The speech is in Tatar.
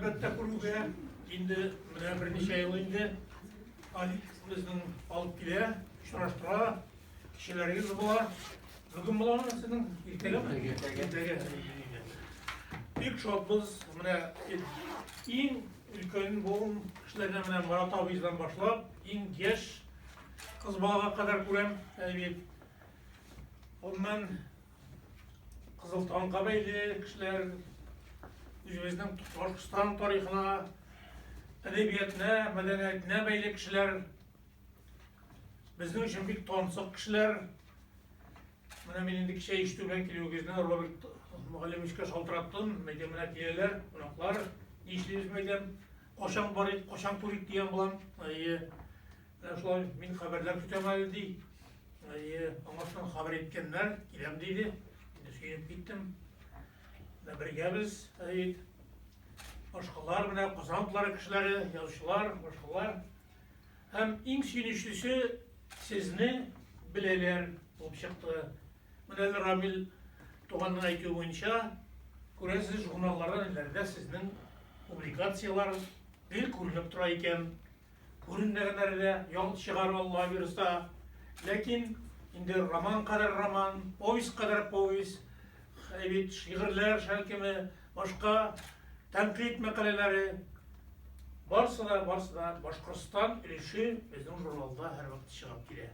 әлбәттә күрүгә инде менә берничә ел инде безнең алып килә, очраштыра, кешеләрегез була. Бүген буламы сезнең иртәгәме? Иртәгә. Бик шатбыз. Менә иң өлкән булган кешеләрдән менә Марат абыйдан башлап, иң яшь кыз балага кадәр күрәм. Оннан Кызыл таңга бәйле кешеләр, үзебезнең Башкортстан тарихына, әдәбиятына, мәдәниятына бәйле кешеләр, безнең өчен бик тансык кешеләр. Менә мин инде кичә ишетү белән килүегезне Роберт мөгаллимовичка шалтыраттым. Мәйдән менә киләләр, кунаклар, ни эшлибез мәйдән, качан барыйк, качан күрик дигән булам. Менә шулай мин хәбәрләр көтәм әле ди. Аңардан хәбәр иткәннәр, киләм диде. Сөйләп киттем. Бергәбез, башкалар менә Казан кешеләре, язучылар, башкалар. Һәм иң сөенечлесе сезне беләләр булып чыкты. Менә Рамил туганның әйтүе буенча, күрәсез журналлардан илләрдә сезнең публикациялар бик күренеп тора икән. Күренмәгәннәр дә яңа чыгарып Алла бирса. Ләкин инде роман кадәр роман, повесть кадәр повесть, шигырьләр, шәлкеме, башка тәнкыйть мәкаләләре, барсы да Башкортстан өлеше безнең журналда һәрвакыт чыгып килә.